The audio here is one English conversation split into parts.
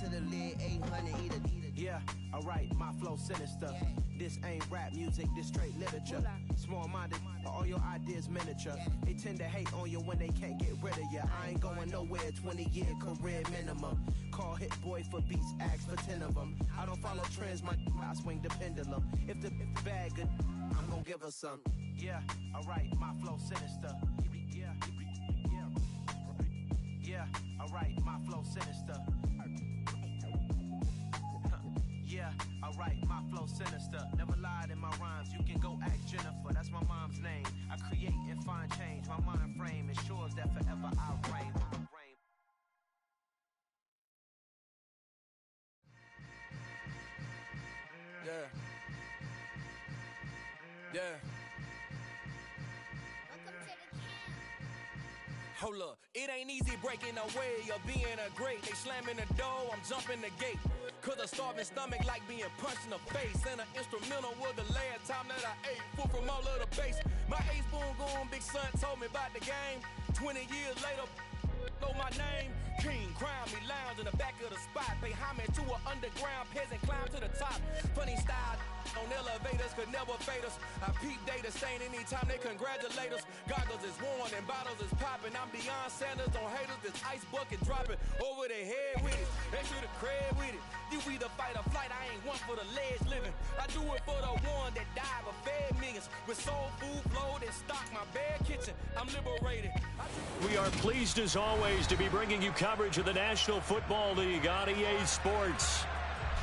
to the lid, 800 eat a. Yeah, alright, my flow sinister. This ain't rap music, this straight literature. Small-minded, all your ideas miniature. They tend to hate on you when they can't get rid of you. I ain't going nowhere, 20-year career minimum. Call Hit Boy for beats, ask for 10 of them. I don't follow trends, I swing the pendulum. If the bag good, I'm gonna give her some. Yeah, alright, my flow sinister. Yeah, alright, my flow sinister. Yeah, alright, my flow sinister. Never lied in my rhymes, you can go ask Jennifer. That's my mom's name. I create and find change. My mind frame ensures that forever I reign. Yeah. Yeah. Hold up, it ain't easy breaking away or being a great. They slamming the door, I'm jumping the gate. Cause a starving stomach like being punched in the face. And an instrumental was the last time that I ate. Food from all of the base. My ace boom goon, big son told me about the game. 20 years later, know my name. King, crown me, lounge in the back of the spot. Pay homage to an underground peasant, climb to the top. Funny style on elevators could never fade us. I peep data stain anytime they congratulate us. Goggles is worn and bottles is popping. I'm beyond Sanders on haters. This ice bucket dropping over their head with it. They should have cred with it. You either fight or flight. I ain't one for the ledge living. I do it for the one that died but fed millions. With soul food flowed and stocked my bare kitchen. I'm liberated. We are pleased as always to be bringing you coverage of the National Football League on EA Sports.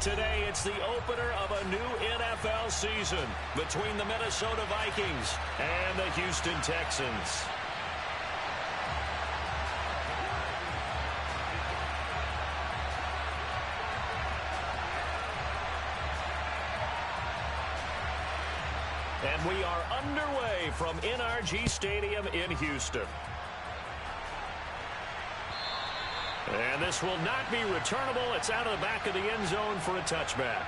Today, it's the opener of a new NFL season between the Minnesota Vikings and the Houston Texans. And we are underway from NRG Stadium in Houston. And this will not be returnable. It's out of the back of the end zone for a touchback.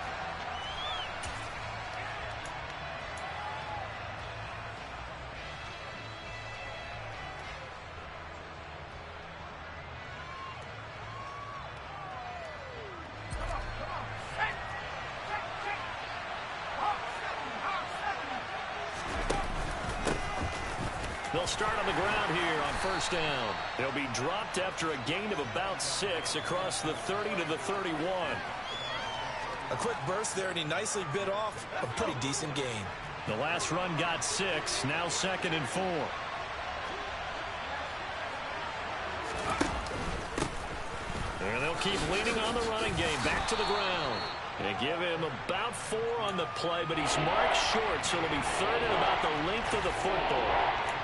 They'll start on the ground here on first down. They'll be dropped after a gain of about 6 across the 30 to the 31. A quick burst there, and he nicely bit off a pretty decent gain. The last run got 6, now 2nd and 4. And they'll keep leaning on the running game. Back to the ground. And give him about 4 on the play, but he's marked short, so it'll be 3rd and about the length of the football.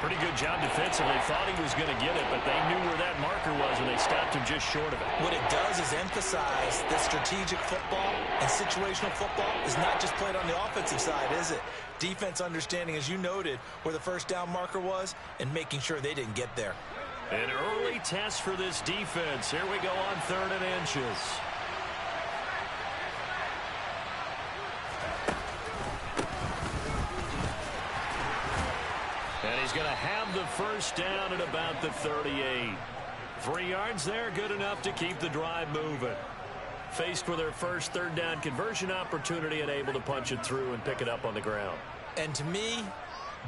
Pretty good job defensively. Thought he was going to get it, but they knew where that marker was, and they stopped him just short of it. What it does is emphasize that strategic football and situational football is not just played on the offensive side, is it? Defense understanding, as you noted, where the first down marker was and making sure they didn't get there. An early test for this defense. Here we go on 3rd and inches. And he's going to have the first down at about the 38. 3 yards there, good enough to keep the drive moving. Faced with their first 3rd down conversion opportunity and able to punch it through and pick it up on the ground. And to me,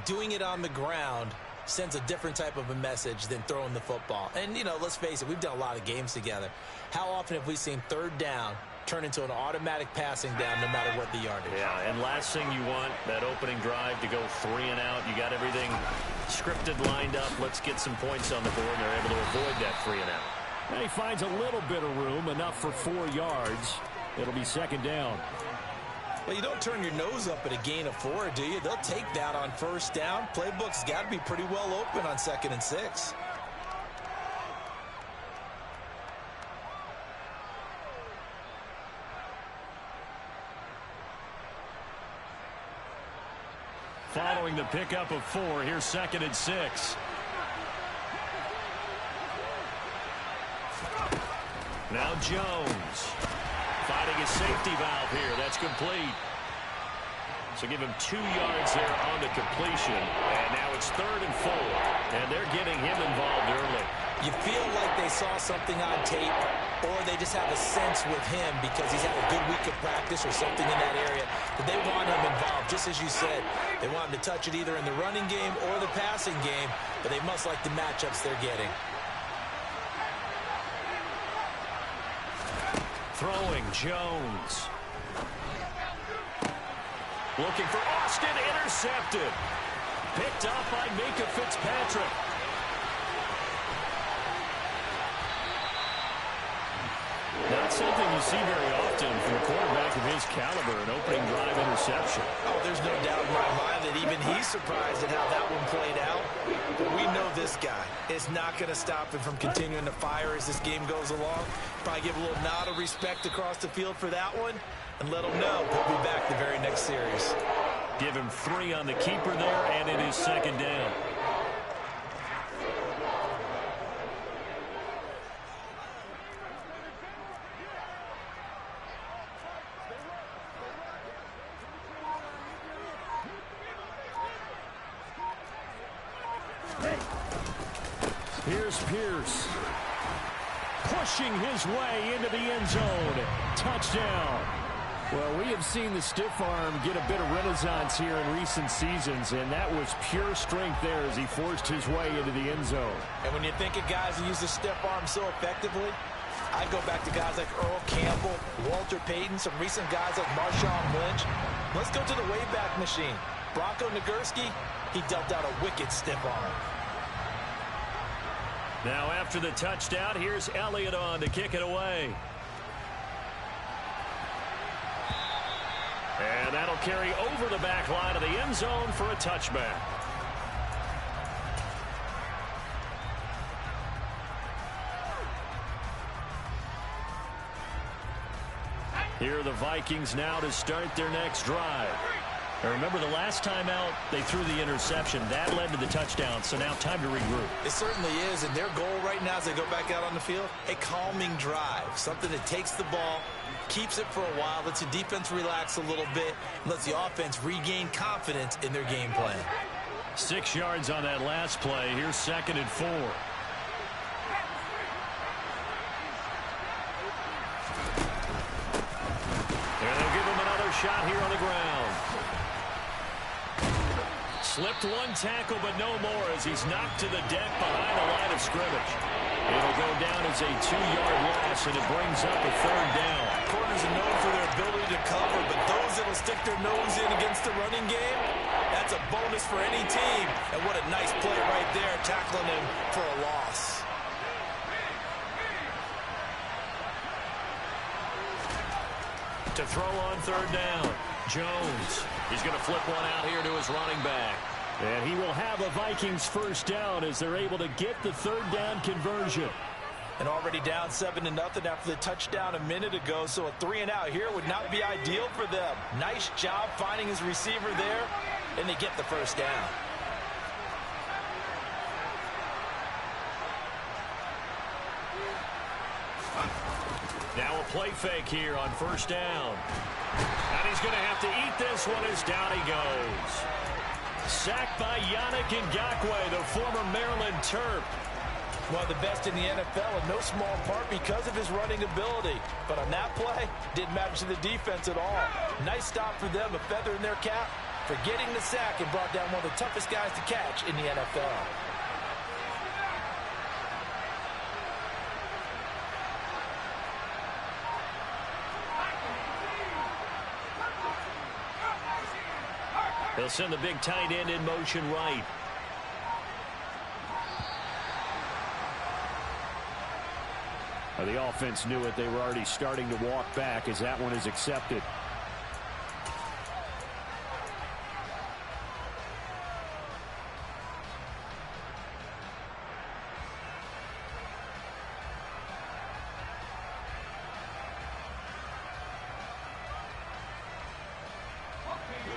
doing it on the ground sends a different type of a message than throwing the football. And, you know, let's face it, we've done a lot of games together. How often have we seen 3rd down turn into an automatic passing down no matter what the yardage? Yeah, and last thing you want, that opening drive to go 3 and out. You got everything scripted, lined up. Let's get some points on the board. And they're able to avoid that 3 and out. And he finds a little bit of room, enough for 4 yards. It'll be 2nd down. Well, you don't turn your nose up at a gain of 4, do you? They'll take that on first down. Playbook's got to be pretty well open on 2nd and 6. Following the pickup of 4, here's 2nd and 6. Now Jones fighting his safety valve here. That's complete. So give him 2 yards there on the completion. And now it's 3rd and 4. And they're getting him involved early. You feel like they saw something on tape or they just have a sense with him because he's had a good week of practice or something in that area that they want him involved. Just as you said, they want him to touch it either in the running game or the passing game, but they must like the matchups they're getting. Throwing Jones. Looking for Austin, intercepted. Picked up by Minka Fitzpatrick. Not something you see very often from a quarterback of his caliber, an opening drive interception. Oh, there's no doubt in my mind that even he's surprised at how that one played out. But we know this guy is not going to stop him from continuing to fire as this game goes along. Probably give a little nod of respect across the field for that one and let him know he'll be back the very next series. Give him 3 on the keeper there, and it is second down. Here's Pierce. Pushing his way into the end zone. Touchdown. Well, we have seen the stiff arm get a bit of renaissance here in recent seasons, and that was pure strength there as he forced his way into the end zone. And when you think of guys who use the stiff arm so effectively, I go back to guys like Earl Campbell, Walter Payton, some recent guys like Marshawn Lynch. Let's go to the Wayback Machine. Bronco Nagurski, he dealt out a wicked stiff arm. Now after the touchdown, here's Elliott on to kick it away. And that'll carry over the back line of the end zone for a touchback. Here are the Vikings now to start their next drive. Now remember, the last time out, they threw the interception. That led to the touchdown, so now time to regroup. It certainly is, and their goal right now as they go back out on the field, a calming drive, something that takes the ball, keeps it for a while, lets the defense relax a little bit, and lets the offense regain confidence in their game plan. 6 yards on that last play. Here's 2nd and 4. And they'll give him another shot here on the ground. Slipped one tackle, but no more as he's knocked to the deck behind the line of scrimmage. It'll go down as a 2-yard loss, and it brings up a 3rd down. Corners are known for their ability to cover, but those that'll stick their nose in against the running game, that's a bonus for any team. And what a nice play right there, tackling him for a loss. To throw on 3rd down, Jones. He's going to flip one out here to his running back. And he will have a Vikings 1st down as they're able to get the 3rd down conversion. And already down 7-0 after the touchdown a minute ago, so a 3-and-out here would not be ideal for them. Nice job finding his receiver there, and they get the 1st down. Now a play fake here on 1st down. And he's going to have to eat this one as down he goes. Sacked by Yannick Ngakoue, the former Maryland Terp. One of the best in the NFL, in no small part because of his running ability. But on that play, didn't matter to the defense at all. Nice stop for them, a feather in their cap for getting the sack and brought down one of the toughest guys to catch in the NFL. They'll send the big tight end in motion right. Well, the offense knew it. They were already starting to walk back as that one is accepted.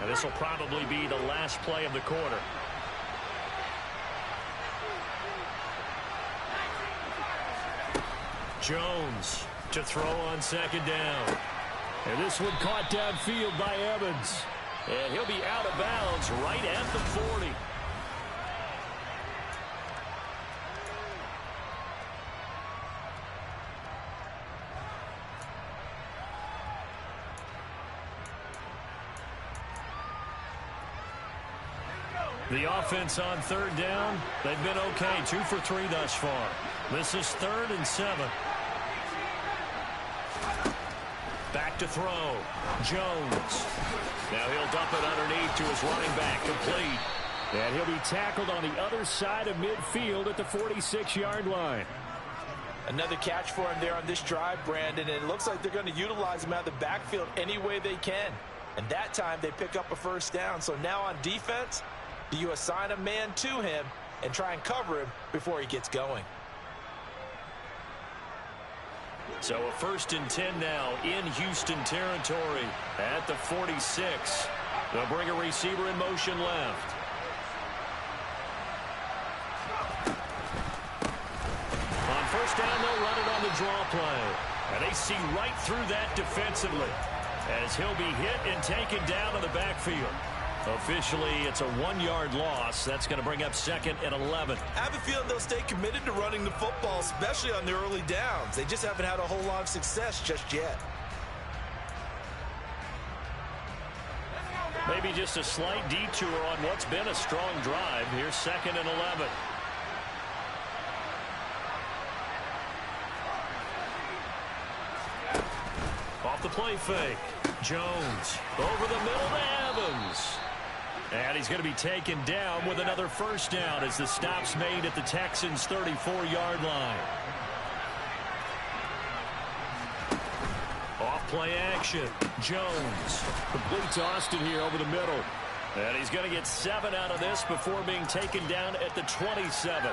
This will probably be the last play of the quarter. Jones to throw on 2nd down. And this one caught downfield by Evans. And he'll be out of bounds right at the 40. The offense on third down, they've been okay. 2 for 3 thus far. This is 3rd and 7. Back to throw. Jones. Now he'll dump it underneath to his running back, complete. And he'll be tackled on the other side of midfield at the 46-yard line. Another catch for him there on this drive, Brandon. And it looks like they're going to utilize him out of the backfield any way they can. And that time they pick up a first down. So now on defense, do you assign a man to him and try and cover him before he gets going? So a 1st and 10 now in Houston territory at the 46. They'll bring a receiver in motion left. On first down, they'll run it on the draw play. And they see right through that defensively as he'll be hit and taken down in the backfield. Officially, it's a 1-yard loss. That's going to bring up 2nd and 11. I have a feeling they'll stay committed to running the football, especially on the early downs. They just haven't had a whole lot of success just yet. Maybe just a slight detour on what's been a strong drive. Here's 2nd and 11. Off the play fake. Jones over the middle to Evans. And he's going to be taken down with another first down as the stop's made at the Texans' 34-yard line. Off play action. Jones. Complete to Austin here over the middle. And he's going to get 7 out of this before being taken down at the 27.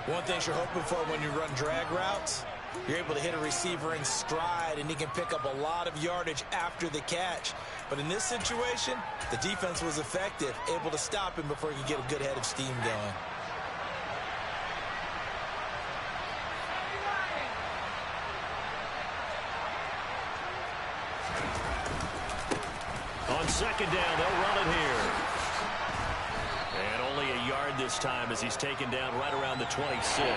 One thing you're hoping for when you run drag routes, you're able to hit a receiver in stride, and he can pick up a lot of yardage after the catch. But in this situation, the defense was effective, able to stop him before he could get a good head of steam going. On 2nd down, they'll run it here. And only a yard this time as he's taken down right around the 26.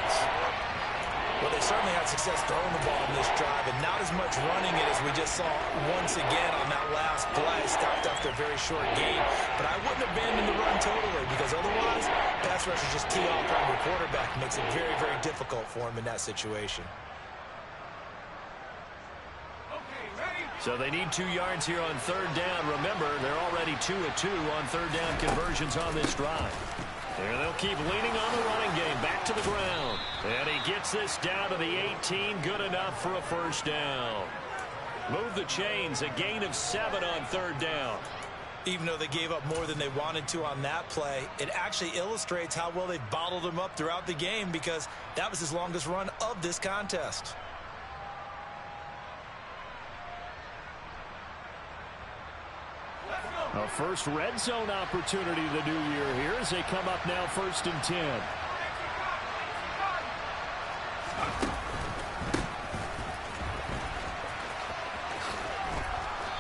Well, they certainly had success throwing the ball in this drive, and not as much running it as we just saw once again on that last play. Stopped after a very short gain. But I wouldn't abandon the run totally, because otherwise, pass rushers just tee off on your quarterback. Makes it very, very difficult for him in that situation. So they need 2 yards here on 3rd down. Remember, they're already 2 of 2 on 3rd down conversions on this drive. And they'll keep leaning on the running game. Back to the ground. And he gets this down to the 18. Good enough for a first down. Move the chains. A gain of 7 on 3rd down. Even though they gave up more than they wanted to on that play, it actually illustrates how well they bottled him up throughout the game, because that was his longest run of this contest. A first red zone opportunity the new year here as they come up now 1st and 10.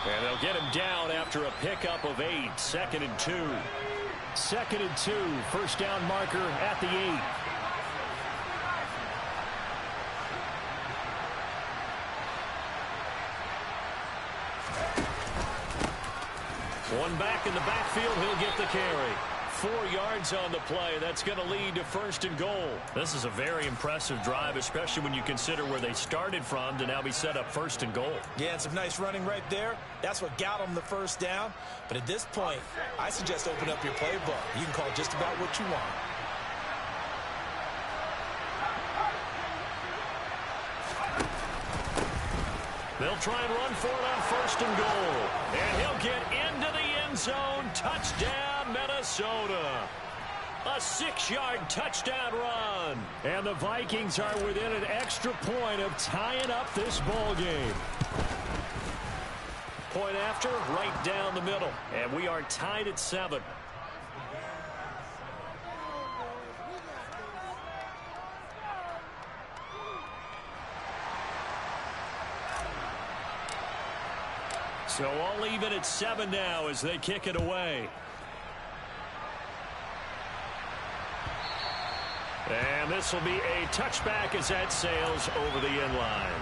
And they'll get him down after a pickup of 8. 2nd and 2. 2nd and 2. First down marker at the 8. One back in the backfield, he'll get the carry. 4 yards on the play. That's going to lead to 1st and goal. This is a very impressive drive, especially when you consider where they started from to now be set up 1st and goal. Yeah, and some nice running right there. That's what got them the first down. But at this point, I suggest open up your playbook. You can call just about what you want. They'll try and run for it on 1st and goal. And he'll get into the end zone. Touchdown, Minnesota. A 6-yard touchdown run. And the Vikings are within an extra point of tying up this ball game. Point after, right down the middle. And we are tied at 7. So all even at 7 now as they kick it away. And this will be a touchback as that sails over the end line.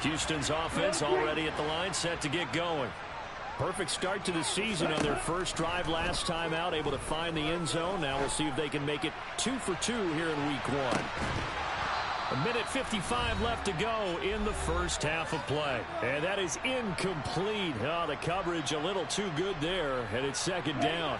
Houston's offense already at the line, set to get going. Perfect start to the season on their first drive last time out, able to find the end zone. Now we'll see if they can make it 2 for 2 here in week 1. A minute 55 left to go in the first half of play. And that is incomplete. Oh, the coverage a little too good there, and it's second down.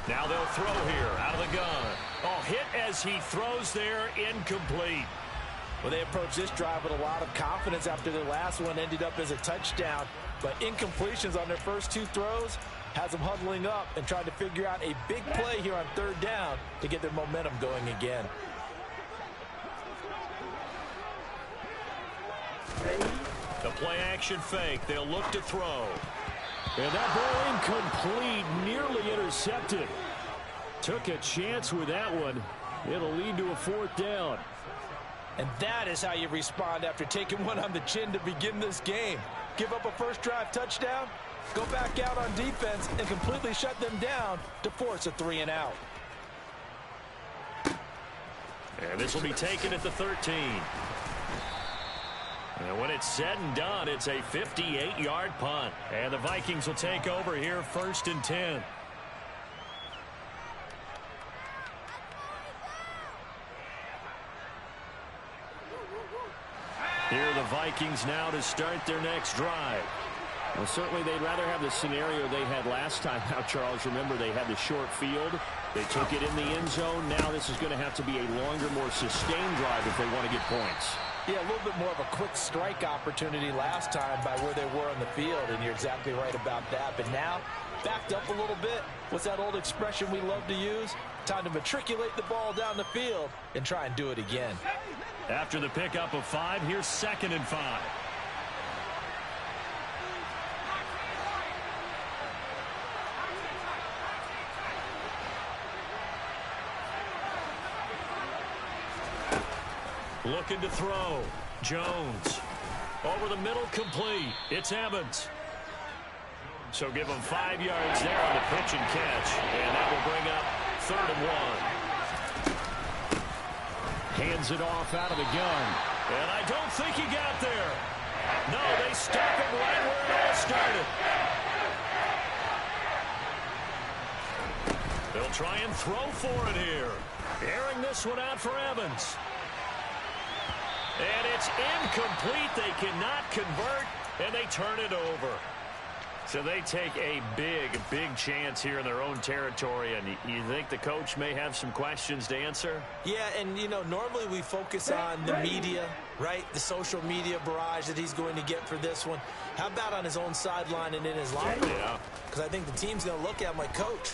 Now they'll throw here out of the gun. Oh, hit as he throws there, incomplete. Well, they approached this drive with a lot of confidence after their last one ended up as a touchdown. But incompletions on their first 2 throws has them huddling up and trying to figure out a big play here on third down to get their momentum going again. The play action fake. They'll look to throw. And that ball incomplete, nearly intercepted. Took a chance with that one. It'll lead to a 4th down. And that is how you respond after taking one on the chin to begin this game. Give up a first drive touchdown, go back out on defense, and completely shut them down to force a 3-and-out. And this will be taken at the 13. And when it's said and done, it's a 58-yard punt. And the Vikings will take over here, 1st and 10. Here are the Vikings now to start their next drive. Well, certainly they'd rather have the scenario they had last time out, Charles. Remember, they had the short field. They took it in the end zone. Now this is going to have to be a longer, more sustained drive if they want to get points. Yeah, a little bit more of a quick strike opportunity last time by where they were on the field, and you're exactly right about that. But now, backed up a little bit. What's that old expression we love to use? Time to matriculate the ball down the field and try and do it again. After the pickup of 5, here's 2nd and 5. Looking to throw. Jones. Over the middle, complete. It's Evans. So give him 5 yards there on the pitch and catch. And that will bring up 3rd and 1. Hands it off out of the gun. And I don't think he got there. No, they stop him right where it all started. They'll try and throw for it here. Airing this one out for Evans. And it's incomplete. They cannot convert, and they turn it over. So they take a big, big chance here in their own territory. And you think the coach may have some questions to answer? Yeah, and, you know, normally we focus on the media, right? The social media barrage that he's going to get for this one. How about on his own sideline and in his locker room? Yeah. Because I think the team's going to look at him like, Coach,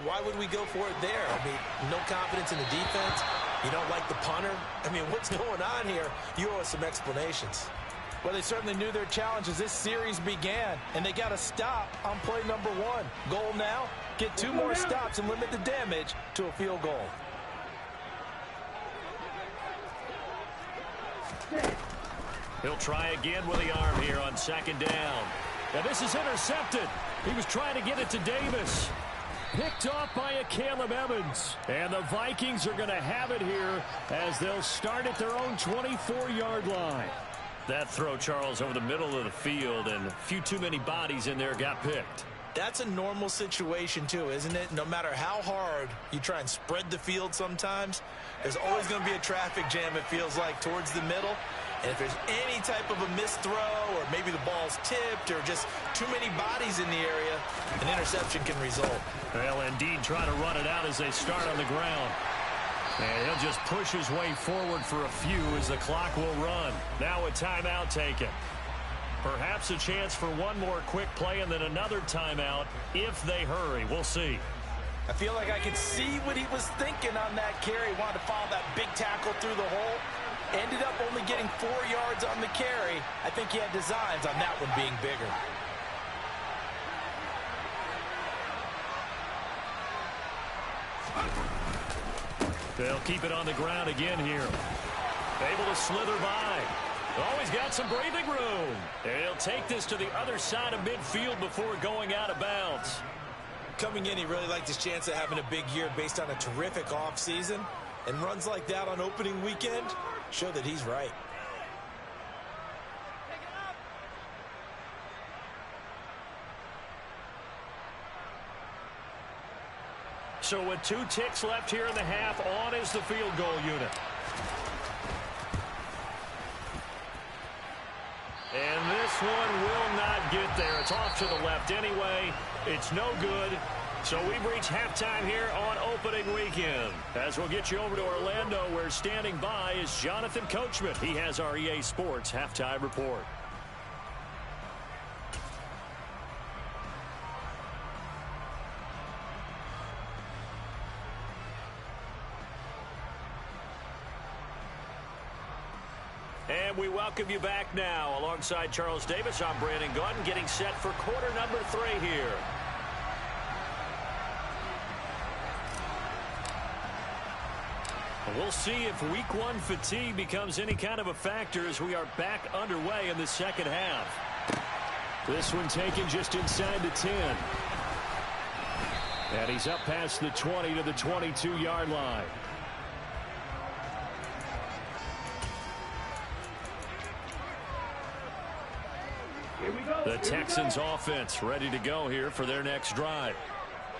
why would we go for it there? I mean, no confidence in the defense. You don't like the punter? I mean, what's going on here? You owe us some explanations. Well, they certainly knew their challenge as this series began, and they got a stop on play number 1. Goal now, get 2 more stops and limit the damage to a field goal. He'll try again with the arm here on 2nd down. Now this is intercepted. He was trying to get it to Davis. Picked off by a Caleb Evans. And the Vikings are going to have it here as they'll start at their own 24-yard line. That throw, Charles, over the middle of the field, and a few too many bodies in there got picked. That's a normal situation, too, isn't it? No matter how hard you try and spread the field sometimes, there's always going to be a traffic jam, it feels like, towards the middle. And if there's any type of a missed throw or maybe the ball's tipped or just too many bodies in the area, an interception can result. Well, indeed, trying to run it out as they start on the ground. And he'll just push his way forward for a few as the clock will run. Now a timeout taken. Perhaps a chance for one more quick play and then another timeout if they hurry. We'll see. I feel like I could see what he was thinking on that carry. Wanted to follow that big tackle through the hole. Ended up only getting 4 yards on the carry. I think he had designs on that one being bigger. They'll keep it on the ground again here. Able to slither by. Oh, he's got some breathing room. And he'll take this to the other side of midfield before going out of bounds. Coming in, he really liked his chance of having a big year based on a terrific offseason. And runs like that on opening weekend show that he's right. So with 2 ticks left here in the half, on is the field goal unit. And this one will not get there. It's off to the left anyway. It's no good. So we've reached halftime here on opening weekend. As we'll get you over to Orlando, where standing by is Jonathan Coachman. He has our EA Sports halftime report. And we welcome you back now. Alongside Charles Davis, I'm Brandon Gaudin, getting set for quarter number 3 here. We'll see if week 1 fatigue becomes any kind of a factor as we are back underway in the second half. This one taken just inside the 10. And he's up past the 20 to the 22-yard line. The Texans offense ready to go here for their next drive.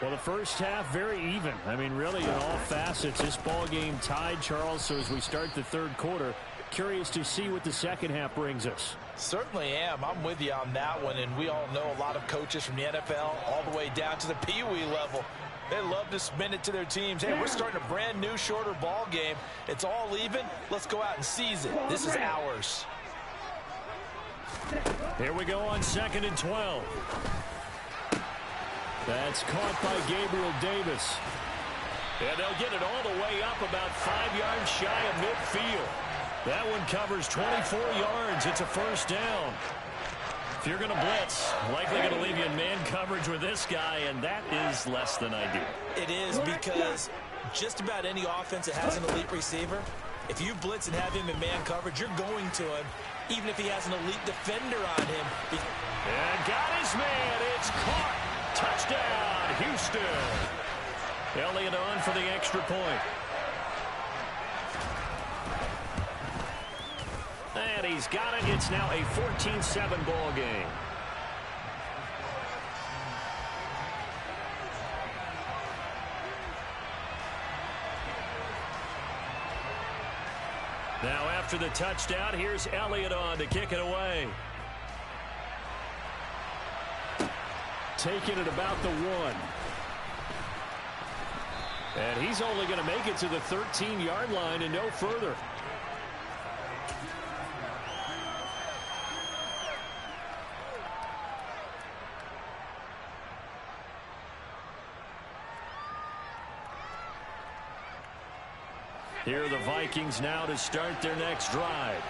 Well, the first half, very even. I mean, really, in all facets, this ball game tied, Charles. So as we start the third quarter, curious to see what the second half brings us. Certainly am. I'm with you on that one. And we all know a lot of coaches from the NFL all the way down to the Pee-wee level. They love to spin it to their teams. Hey, we're starting a brand new, shorter ball game. It's all even. Let's go out and seize it. This is ours. Here we go on 2nd and 12. That's caught by Gabriel Davis. And they'll get it all the way up about 5 yards shy of midfield. That one covers 24 yards. It's a first down. If you're going to blitz, likely going to leave you in man coverage with this guy, and that is less than ideal. It is, because just about any offense that has an elite receiver, if you blitz and have him in man coverage, you're going to him, even if he has an elite defender on him. And got his man. It's caught. Touchdown, Houston. Elliott on for the extra point. And he's got it. It's now a 14-7 ball game. Now after the touchdown, here's Elliott on to kick it away. Taking it about the 1. And he's only going to make it to the 13-yard line and no further. Here are the Vikings now to start their next drive.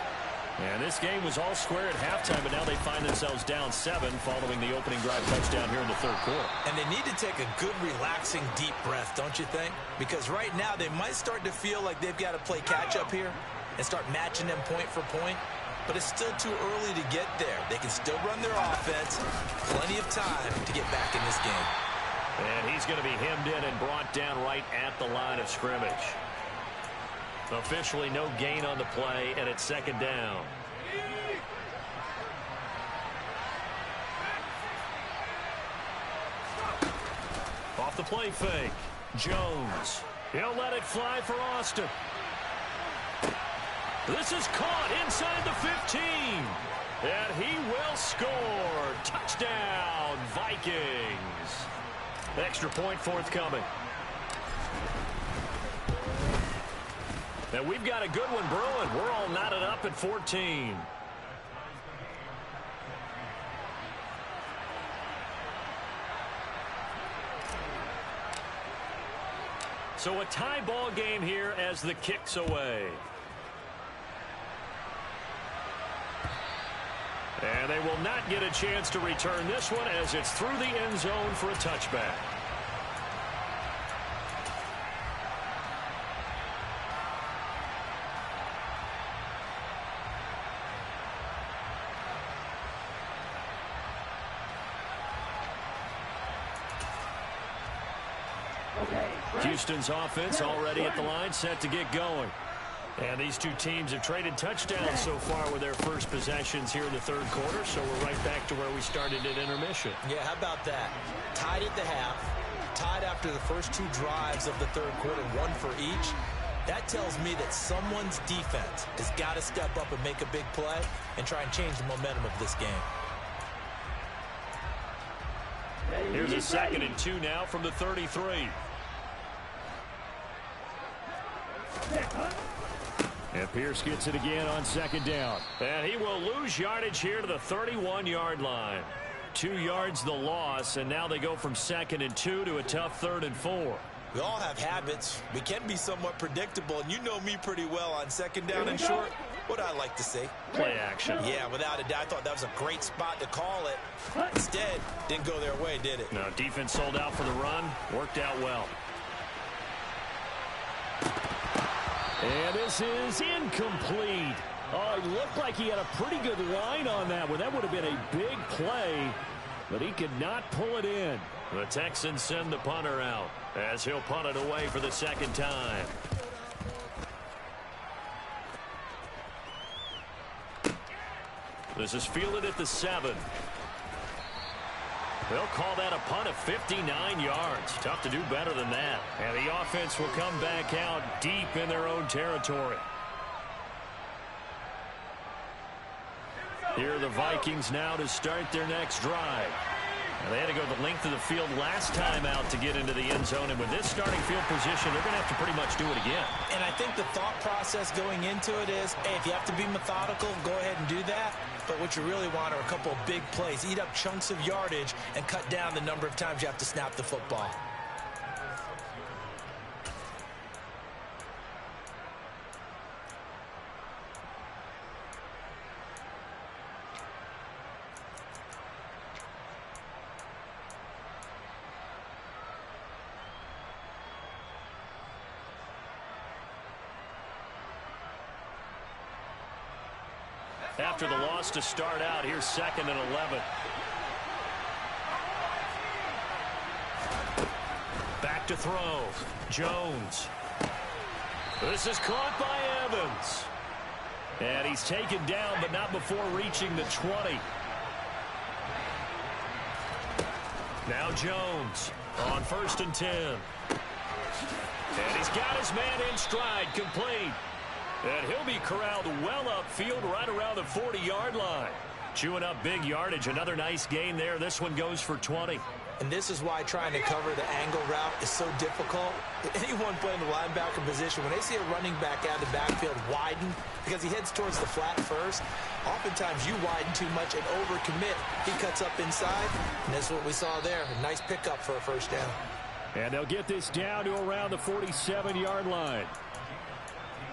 And this game was all square at halftime, but now they find themselves down 7 following the opening drive touchdown here in the third quarter. And they need to take a good, relaxing, deep breath, don't you think? Because right now they might start to feel like they've got to play catch-up here and start matching them point for point. But it's still too early to get there. They can still run their offense. Plenty of time to get back in this game. And he's going to be hemmed in and brought down right at the line of scrimmage. Officially no gain on the play, and it's second down. Off the play fake. Jones. He'll let it fly for Austin. This is caught inside the 15. And he will score. Touchdown, Vikings. Extra point forthcoming. And we've got a good one brewing. We're all knotted up at 14. So a tie ball game here as the kick's away. And they will not get a chance to return this one as it's through the end zone for a touchback. Houston's offense already at the line, set to get going. And these two teams have traded touchdowns so far with their first possessions here in the third quarter, so we're right back to where we started at intermission. Yeah, how about that? Tied at the half, tied after the first two drives of the third quarter, one for each. That tells me that someone's defense has got to step up and make a big play and try and change the momentum of this game. Here's a 2nd and 2 now from the 33. And Pierce gets it again on 2nd down. And he will lose yardage here to the 31-yard line. 2 yards the loss, and now they go from 2nd and 2 to a tough 3rd and 4. We all have habits. We can be somewhat predictable, and you know me pretty well on 2nd down and short. What I like to see. Play action. Yeah, without a doubt. I thought that was a great spot to call it. Instead, didn't go their way, did it? No, defense sold out for the run. Worked out well. And this is incomplete. Oh, it looked like he had a pretty good line on that one. That would have been a big play, but he could not pull it in. The Texans send the punter out as he'll punt it away for the 2nd time. This is fielded at the 7. They'll call that a punt of 59 yards. Tough to do better than that. And the offense will come back out deep in their own territory. Here are the Vikings now to start their next drive. Now, they had to go the length of the field last time out to get into the end zone. And with this starting field position, they're going to have to pretty much do it again. And I think the thought process going into it is, hey, if you have to be methodical, go ahead and do that. But what you really want are a couple of big plays. Eat up chunks of yardage and cut down the number of times you have to snap the football. After the loss to start out, here's 2nd and 11. Back to throw. Jones. This is caught by Evans. And he's taken down, but not before reaching the 20. Now Jones on 1st and 10. And he's got his man in stride, complete. And he'll be corralled well upfield right around the 40-yard line. Chewing up big yardage. Another nice gain there. This one goes for 20. And this is why trying to cover the angle route is so difficult. Anyone playing the linebacker position, when they see a running back out of the backfield widen because he heads towards the flat first, oftentimes you widen too much and overcommit. He cuts up inside, and that's what we saw there. A nice pickup for a 1st down. And they'll get this down to around the 47-yard line.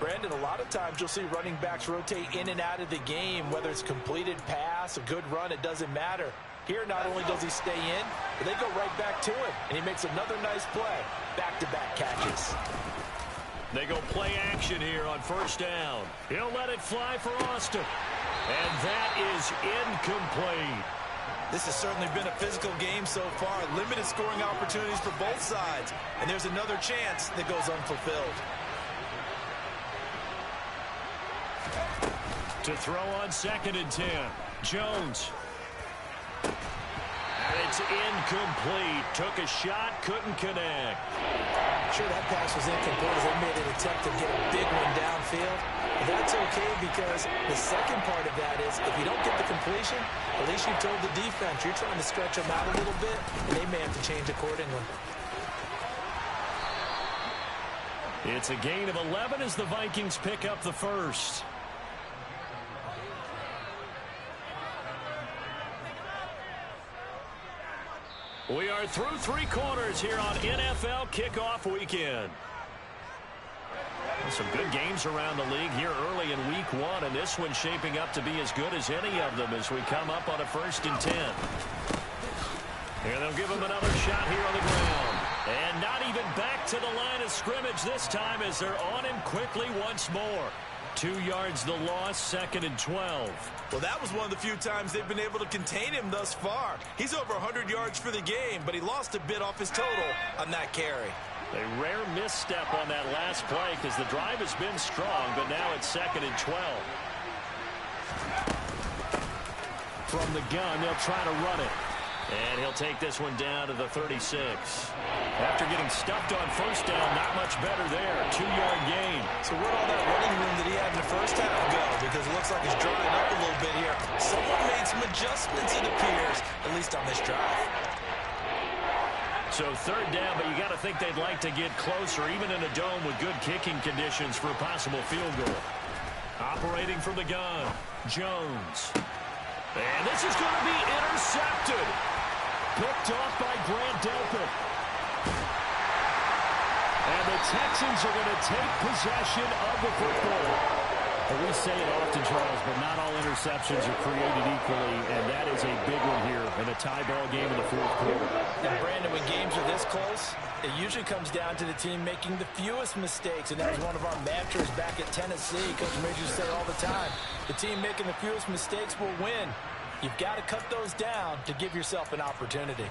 Brandon, a lot of times you'll see running backs rotate in and out of the game, whether it's completed pass, a good run, it doesn't matter. Here, not only does he stay in, but they go right back to him, and he makes another nice play. Back-to-back catches. They go play action here on 1st down. He'll let it fly for Austin. And that is incomplete. This has certainly been a physical game so far. Limited scoring opportunities for both sides. And there's another chance that goes unfulfilled. To throw on 2nd and 10. Jones. And it's incomplete. Took a shot, couldn't connect. Sure, that pass was incomplete as they made an attempt to get a big one downfield. But that's okay because the second part of that is if you don't get the completion, at least you've told the defense you're trying to stretch them out a little bit, and they may have to change accordingly. It's a gain of 11 as the Vikings pick up the 1st. We are through 3 quarters here on NFL Kickoff Weekend. Some good games around the league here early in Week 1, and this one's shaping up to be as good as any of them as we come up on a 1st and 10. And they'll give them another shot here on the ground. And not even back to the line of scrimmage this time as they're on him quickly once more. 2 yards the loss, 2nd and 12. Well, that was one of the few times they've been able to contain him thus far. He's over 100 yards for the game, but he lost a bit off his total on that carry. A rare misstep on that last play because the drive has been strong, but now it's 2nd and 12. From the gun, they'll try to run it. And he'll take this one down to the 36. After getting stuffed on first down, not much better there. 2-yard gain. So where'd all that running room that he had in the first half go? Because it looks like it's drying up a little bit here. Someone made some adjustments, it appears, at least on this drive. So 3rd down, but you got to think they'd like to get closer, even in a dome with good kicking conditions for a possible field goal. Operating from the gun, Jones. And this is going to be intercepted. Picked off by Grant Delpit. And the Texans are going to take possession of the football. Well, we say it often, Charles, but not all interceptions are created equally, and that is a big one here in a tie ball game in the 4th quarter. And Brandon, when games are this close, it usually comes down to the team making the fewest mistakes, and that was one of our mantras back at Tennessee. Coach Majors said all the time, the team making the fewest mistakes will win. You've got to cut those down to give yourself an opportunity.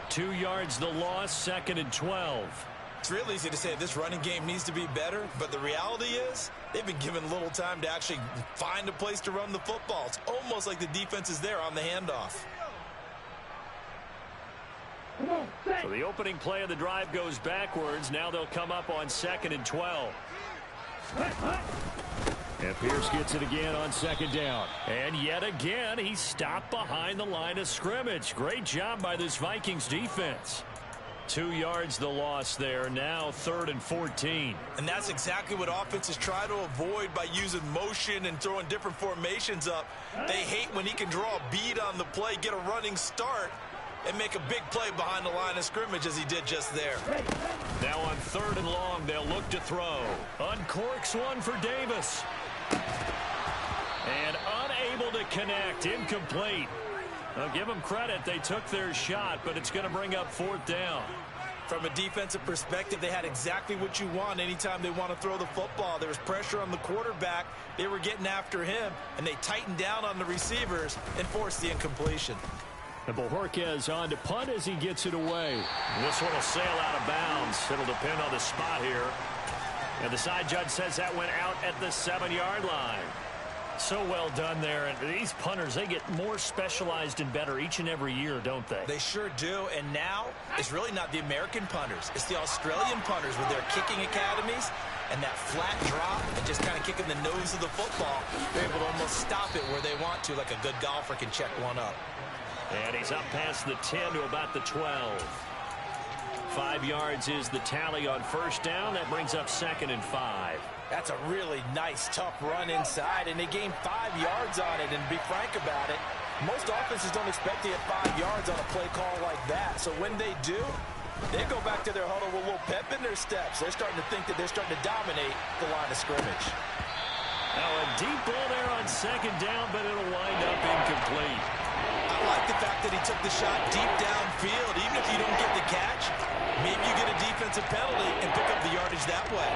2 yards the loss, 2nd and 12. It's real easy to say this running game needs to be better, but the reality is they've been given little time to actually find a place to run the football. It's almost like the defense is there on the handoff. So the opening play of the drive goes backwards. Now they'll come up on 2nd and 12. And Pierce gets it again on 2nd down. And yet again, he's stopped behind the line of scrimmage. Great job by this Vikings defense. 2 yards the loss there. Now 3rd and 14. And that's exactly what offenses try to avoid by using motion and throwing different formations up. They hate when he can draw a bead on the play, get a running start, and make a big play behind the line of scrimmage as he did just there. Now on 3rd and long, they'll look to throw. Uncorks one for Davis. And unable to connect. Incomplete. I'll give them credit. They took their shot, but it's going to bring up 4th down. From a defensive perspective, they had exactly what you want anytime they want to throw the football. There was pressure on the quarterback. They were getting after him, and they tightened down on the receivers and forced the incompletion. And Bojorquez on to punt as he gets it away. This one will sail out of bounds. It'll depend on the spot here. And the side judge says that went out at the 7-yard line. So well done there. And these punters, they get more specialized and better each and every year, don't they? They sure do. And now it's really not the American punters. It's the Australian punters with their kicking academies and that flat drop and just kind of kicking the nose of the football. They're able to almost stop it where they want to, like a good golfer can check one up. And he's up past the 10 to about the 12. 5 yards is the tally on 1st down. That brings up 2nd and 5. That's a really nice, tough run inside, and they gained 5 yards on it. And to be frank about it, most offenses don't expect to get 5 yards on a play call like that. So when they do, they go back to their huddle with a little pep in their steps. They're starting to think that they're starting to dominate the line of scrimmage. Now a deep ball there on 2nd down, but it'll wind up incomplete. I like the fact that he took the shot deep downfield. Even if you don't get the catch, maybe you get a defensive penalty and pick up the yardage that way.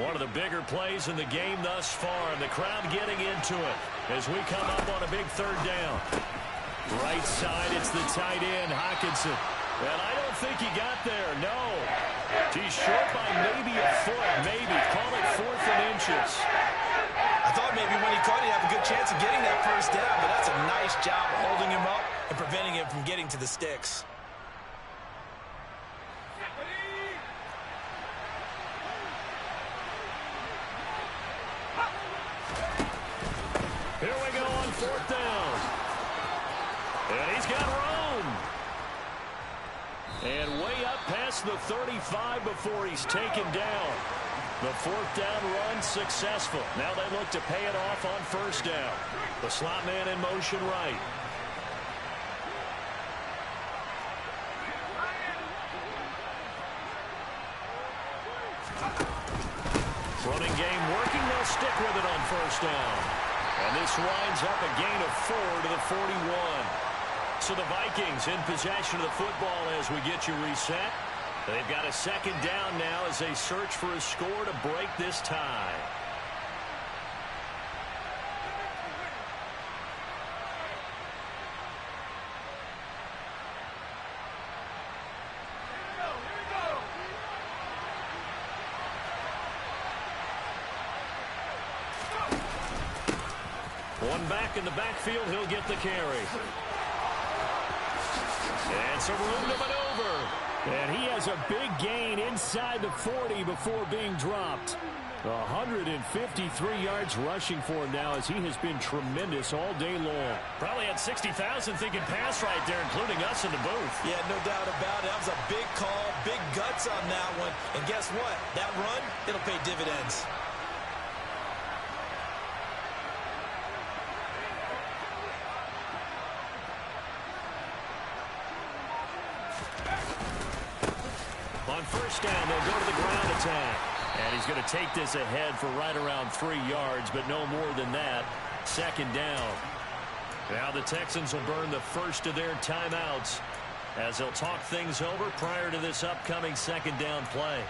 One of the bigger plays in the game thus far, and the crowd getting into it as we come up on a big 3rd down. Right side, it's the tight end, Hockenson. And I don't think he got there, no. He's short by maybe a foot, maybe. Call it 4th and inches. I thought maybe when he caught it, he'd have a good chance of getting that 1st down, but that's a nice job holding him up and preventing him from getting to the sticks. Here we go on 4th down. And he's got room. And way up past the 35 before he's taken down. The 4th down run successful. Now they look to pay it off on 1st down. The slot man in motion right. Running game working. They'll stick with it on 1st down. And this winds up a gain of 4 to the 41. So the Vikings in possession of the football as we get you reset. They've got a 2nd down now as they search for a score to break this tie. Going back in the backfield, he'll get the carry. And some room to maneuver. And he has a big gain inside the 40 before being dropped. 153 yards rushing for him now as he has been tremendous all day long. Probably had 60,000 thinking pass right there, including us in the booth. Yeah, no doubt about it. That was a big call, big guts on that one. And guess what? That run, it'll pay dividends. On first down, they'll go to the ground attack. And he's going to take this ahead for right around 3 yards, but no more than that. Second down. Now the Texans will burn the first of their timeouts as they'll talk things over prior to this upcoming second down play.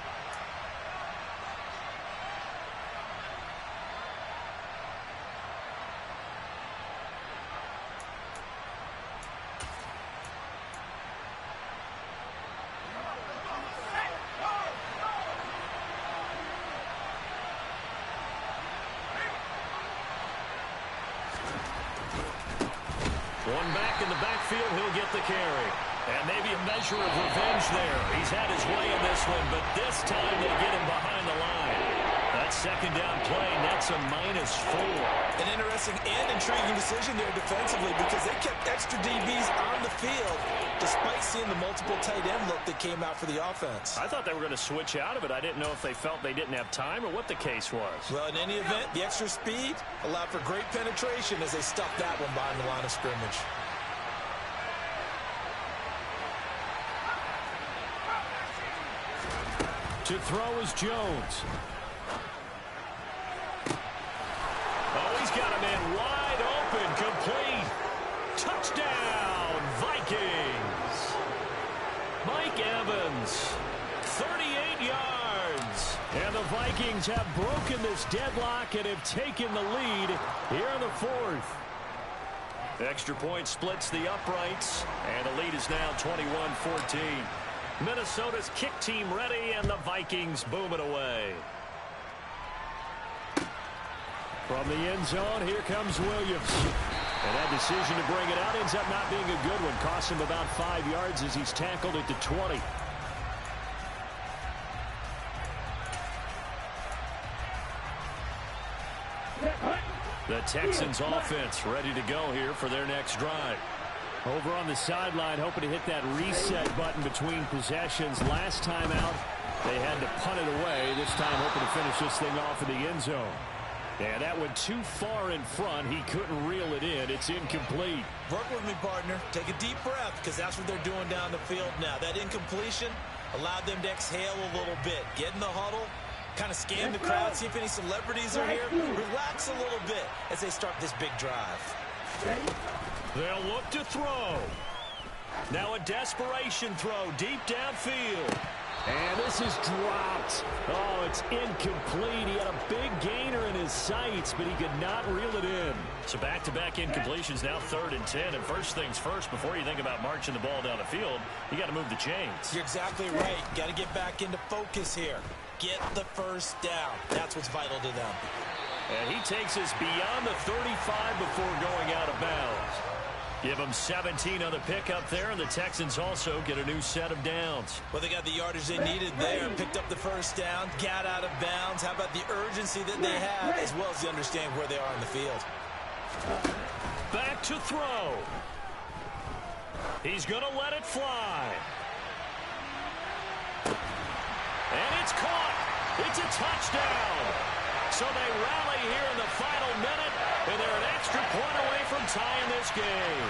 One back in the backfield, he'll get the carry. And maybe a measure of revenge there. He's had his way in this one, but this time they get him behind the line. That second down play, that's a -4. An interesting and intriguing decision there defensively because they kept extra DBs on the field despite seeing the multiple tight end look that came out for the offense. I thought they were going to switch out of it. I didn't know if they felt they didn't have time or what the case was. Well, in any event, the extra speed allowed for great penetration as they stuffed that one behind the line of scrimmage. To throw is Jones. Oh, he's got a man wide open, complete. Touchdown, Vikings. Mike Evans, 38 yards. And the Vikings have broken this deadlock and have taken the lead here in the fourth. Extra point splits the uprights, and the lead is now 21-14. Minnesota's kick team ready, and the Vikings boom it away. From the end zone, here comes Williams. And that decision to bring it out ends up not being a good one. Costs him about 5 yards as he's tackled at the 20. The Texans offense ready to go here for their next drive. Over on the sideline, hoping to hit that reset button between possessions. Last time out, they had to punt it away. This time, hoping to finish this thing off in the end zone. And that went too far in front. He couldn't reel it in. It's incomplete. Work with me, partner. Take a deep breath because that's what they're doing down the field now. That incompletion allowed them to exhale a little bit. Get in the huddle, kind of scan the crowd, see if any celebrities are here. Relax a little bit as they start this big drive. They'll look to throw. Now a desperation throw deep downfield. And this is dropped. Oh, it's incomplete. He had a big gainer in his sights, but he could not reel it in. So back-to-back incompletions, now 3rd and 10. And first things first, before you think about marching the ball down the field, you got to move the chains. You're exactly right. Got to get back into focus here. Get the first down. That's what's vital to them. And he takes us beyond the 35 before going out of bounds. Give them 17 on the pickup there, and the Texans also get a new set of downs. Well, they got the yardage they needed there, picked up the first down, got out of bounds. How about the urgency that they have, as well as the understanding where they are on the field. Back to throw. He's going to let it fly. And it's caught. It's a touchdown. So they rally here in the final minute, and they're an extra point away from tying this game.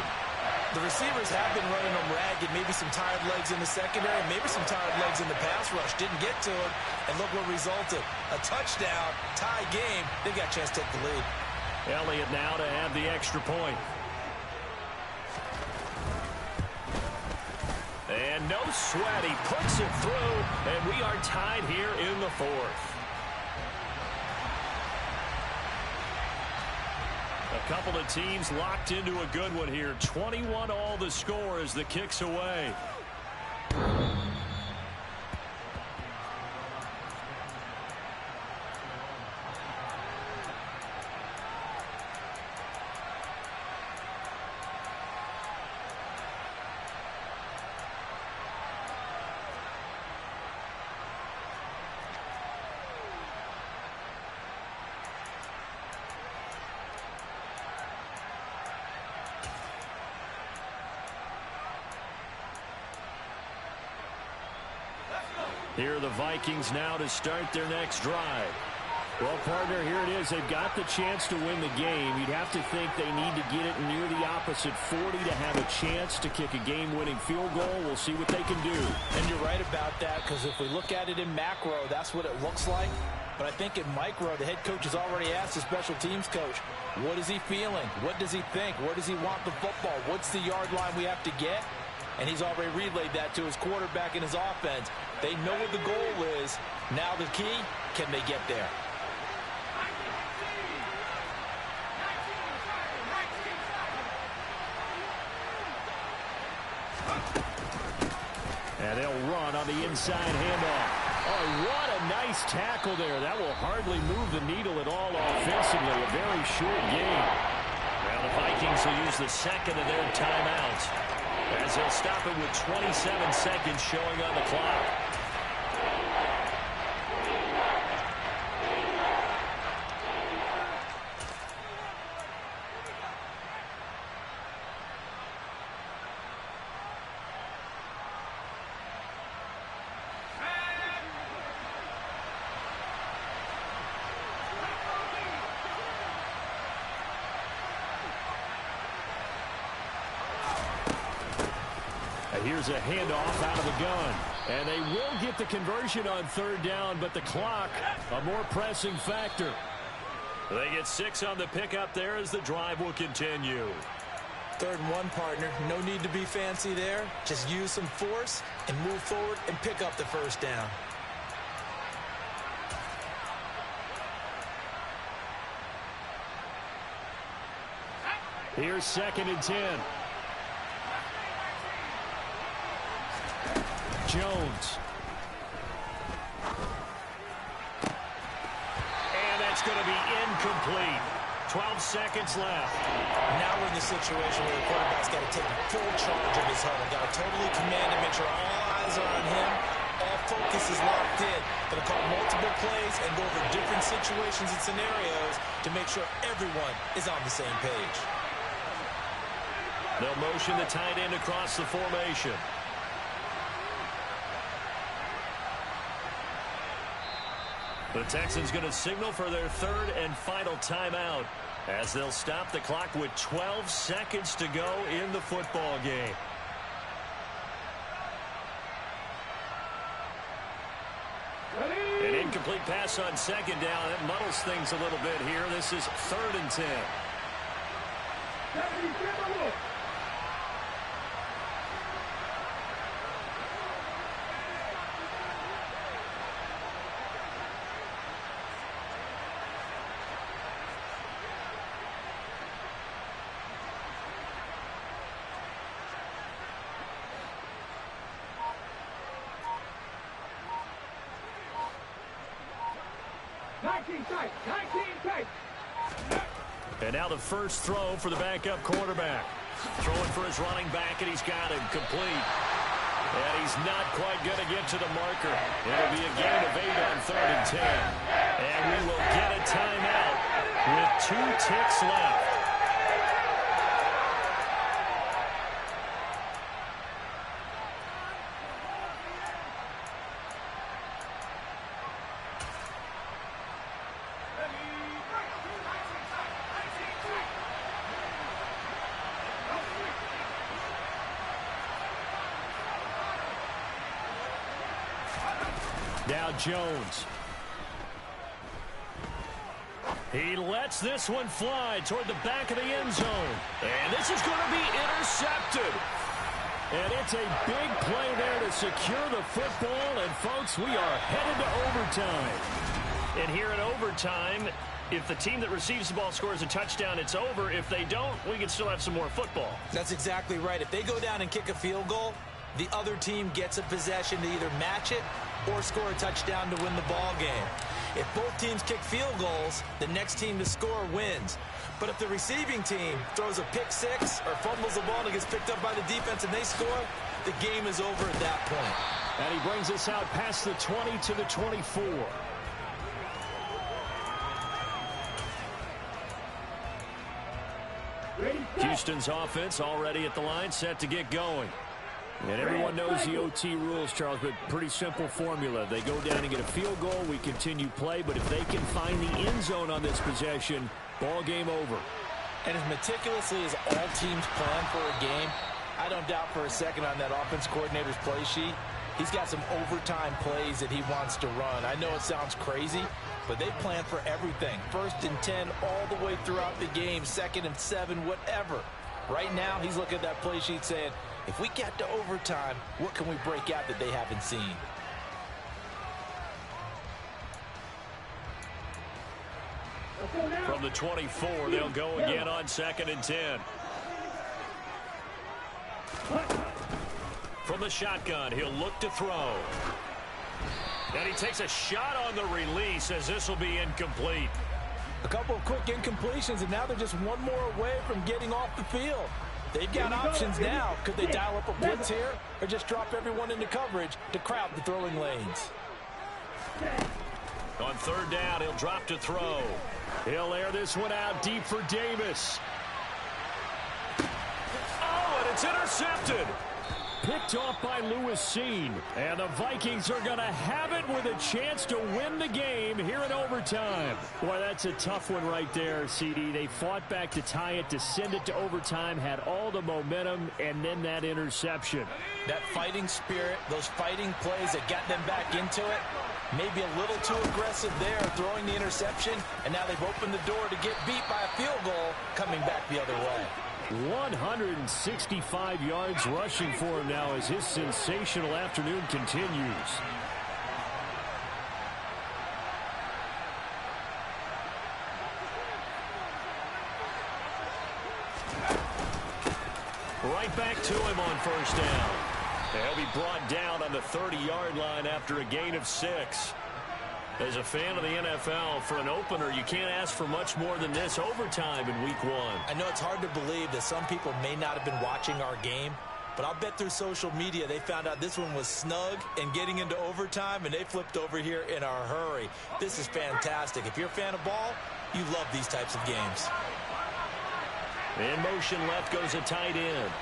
The receivers have been running them ragged, maybe some tired legs in the secondary, maybe some tired legs in the pass rush. Didn't get to it, and look what resulted. A touchdown, tie game. They got a chance to take the lead. Elliott now to have the extra point. And no sweat, he puts it through, and we are tied here in the fourth. A couple of teams locked into a good one here. 21 all the score as the kick's away. Here are the Vikings now to start their next drive. Well, partner, here it is. They've got the chance to win the game. You'd have to think they need to get it near the opposite 40 to have a chance to kick a game-winning field goal. We'll see what they can do. And you're right about that, because if we look at it in macro, that's what it looks like. But I think in micro, the head coach has already asked the special teams coach, what is he feeling? What does he think? Where does he want the football? What's the yard line we have to get? And he's already relayed that to his quarterback and his offense. They know what the goal is. Now the key, can they get there? And they'll run on the inside handoff. Oh, what a nice tackle there. That will hardly move the needle at all offensively. A very short game. Now the Vikings will use the second of their timeouts as they'll stop it with 27 seconds showing on the clock. Here's a handoff out of the gun. And they will get the conversion on third down, but the clock, a more pressing factor. They get 6 on the pickup there as the drive will continue. 3rd and 1, partner. No need to be fancy there. Just use some force and move forward and pick up the first down. Here's 2nd and 10. Jones. And that's going to be incomplete. 12 seconds left. Now we're in the situation where the quarterback's got to take full charge of his huddle. Got to totally command and make sure all eyes are on him. All focus is locked in. Going to call multiple plays and go over different situations and scenarios to make sure everyone is on the same page. They'll motion the tight end across the formation. The Texans going to signal for their 3rd and final timeout as they'll stop the clock with 12 seconds to go in the football game. An incomplete pass on 2nd down. It muddles things a little bit here. This is 3rd and 10. And now the first throw for the backup quarterback. Throwing for his running back, and he's got him complete. And he's not quite going to get to the marker. It'll be a gain of 8 on 3rd and 10. And we will get a timeout with 2 ticks left. Now Jones. He lets this one fly toward the back of the end zone. And this is going to be intercepted. And it's a big play there to secure the football. And, folks, we are headed to overtime. And here in overtime, if the team that receives the ball scores a touchdown, it's over. If they don't, we can still have some more football. That's exactly right. If they go down and kick a field goal, the other team gets a possession to either match it or score a touchdown to win the ball game. If both teams kick field goals, the next team to score wins. But if the receiving team throws a pick six or fumbles the ball and it gets picked up by the defense and they score, the game is over at that point. And he brings us out past the 20 to the 24. Houston's offense already at the line, set to get going. And everyone knows the OT rules, Charles, but pretty simple formula. They go down and get a field goal, we continue play, but if they can find the end zone on this possession, ball game over. And as meticulously as all teams plan for a game, I don't doubt for a second on that offense coordinator's play sheet, he's got some overtime plays that he wants to run. I know it sounds crazy, but they plan for everything. 1st and 10 all the way throughout the game, 2nd and 7, whatever. Right now, he's looking at that play sheet saying, if we get to overtime, what can we break out that they haven't seen? From the 24, they'll go again on 2nd and 10. From the shotgun, he'll look to throw. And he takes a shot on the release as this will be incomplete. A couple of quick incompletions, and now they're just one more away from getting off the field. They've got options now. Could they dial up a blitz here or just drop everyone into coverage to crowd the throwing lanes? On 3rd down, he'll drop to throw. He'll air this one out deep for Davis. Oh, and it's intercepted. Picked off by Lewis Seen. And the Vikings are going to have it with a chance to win the game here in overtime. Boy, that's a tough one right there, CD. They fought back to tie it, to send it to overtime, had all the momentum, and then that interception. That fighting spirit, those fighting plays that got them back into it, maybe a little too aggressive there, throwing the interception, and now they've opened the door to get beat by a field goal coming back the other way. 165 yards rushing for him now as his sensational afternoon continues. Right back to him on 1st down. He'll be brought down on the 30-yard line after a gain of 6. As a fan of the NFL, for an opener, you can't ask for much more than this overtime in Week 1. I know it's hard to believe that some people may not have been watching our game, but I'll bet through social media they found out this one was snug and getting into overtime, and they flipped over here in a hurry. This is fantastic. If you're a fan of ball, you love these types of games. In motion left goes a tight end.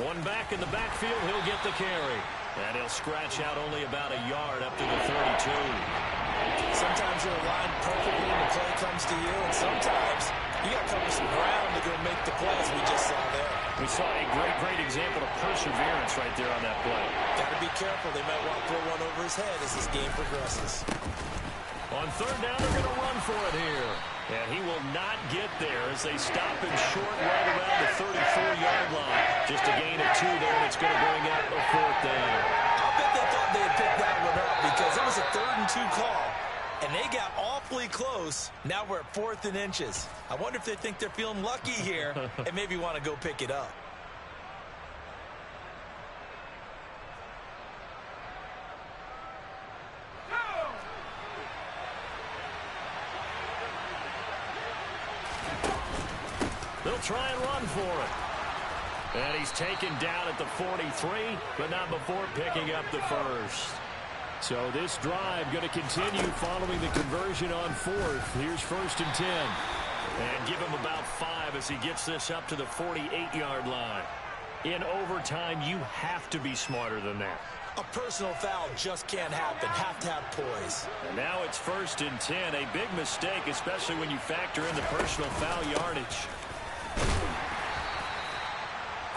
One back in the backfield, he'll get the carry. And he'll scratch out only about a yard up to the 32. Sometimes you're aligned perfectly and the play comes to you, and sometimes you got to cover some ground to go make the play, as we just saw there. We saw a great example of perseverance right there on that play. Got to be careful. They might want to throw one over his head as this game progresses. On 3rd down, they're going to run for it here. And he will not get there as they stop him short right around the 34-yard line. Just a gain of 2 there, and it's going to bring up a 4th down. I'll bet they thought they had picked that one up because it was a 3rd and 2 call, and they got awfully close. Now we're at 4th and inches. I wonder if they think they're feeling lucky here and maybe want to go pick it up. They'll try and run for it. And he's taken down at the 43, but not before picking up the 1st. So this drive going to continue following the conversion on 4th. Here's 1st and 10. And give him about 5 as he gets this up to the 48-yard line. In overtime, you have to be smarter than that. A personal foul just can't happen. Have to have poise. And now it's 1st and 10. A big mistake, especially when you factor in the personal foul yardage.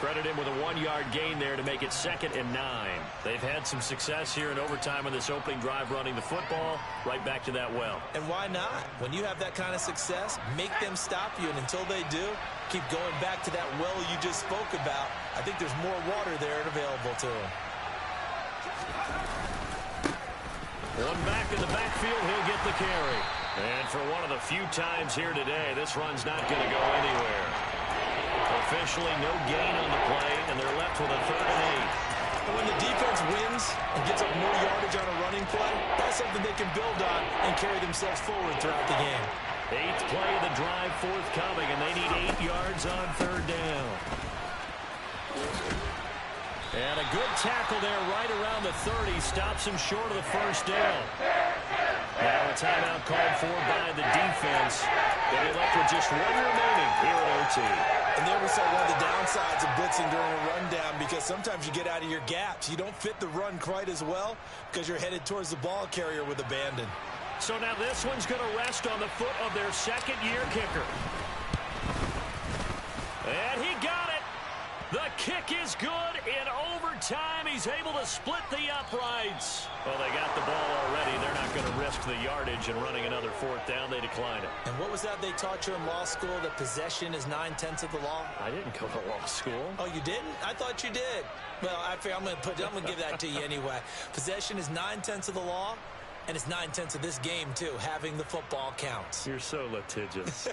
Credit him with a 1-yard gain there to make it 2nd and 9. They've had some success here in overtime on this opening drive running the football right back to that well. And why not? When you have that kind of success, make them stop you. And until they do, keep going back to that well you just spoke about. I think there's more water there and available to them. One back in the backfield, he'll get the carry. And for one of the few times here today, this run's not going to go anywhere. Officially no gain on the play, and they're left with a 3rd and 8. When the defense wins and gets up more yardage on a running play, that's something they can build on and carry themselves forward throughout the game. 8th play of the drive forthcoming, and they need 8 yards on 3rd down. And a good tackle there right around the 30 stops him short of the 1st down. Now a timeout called for by the defense. They'll be left with just 1 remaining here at OT. And there we saw one of the downsides of blitzing during a rundown, because sometimes you get out of your gaps. You don't fit the run quite as well because you're headed towards the ball carrier with abandon. So now this one's going to rest on the foot of their second-year kicker. And he got it. The kick is good. In overtime, he's able to split the uprights. Well, they got the ball already. They're not going to risk the yardage and running another fourth down. They declined it. And what was that they taught you in law school, that possession is 9/10 of the law? I didn't go to law school. Oh, you didn't? I thought you did. Well, I figure I'm going to give that to you anyway. Possession is 9/10 of the law, and it's 9/10 of this game, too. Having the football counts. You're so litigious.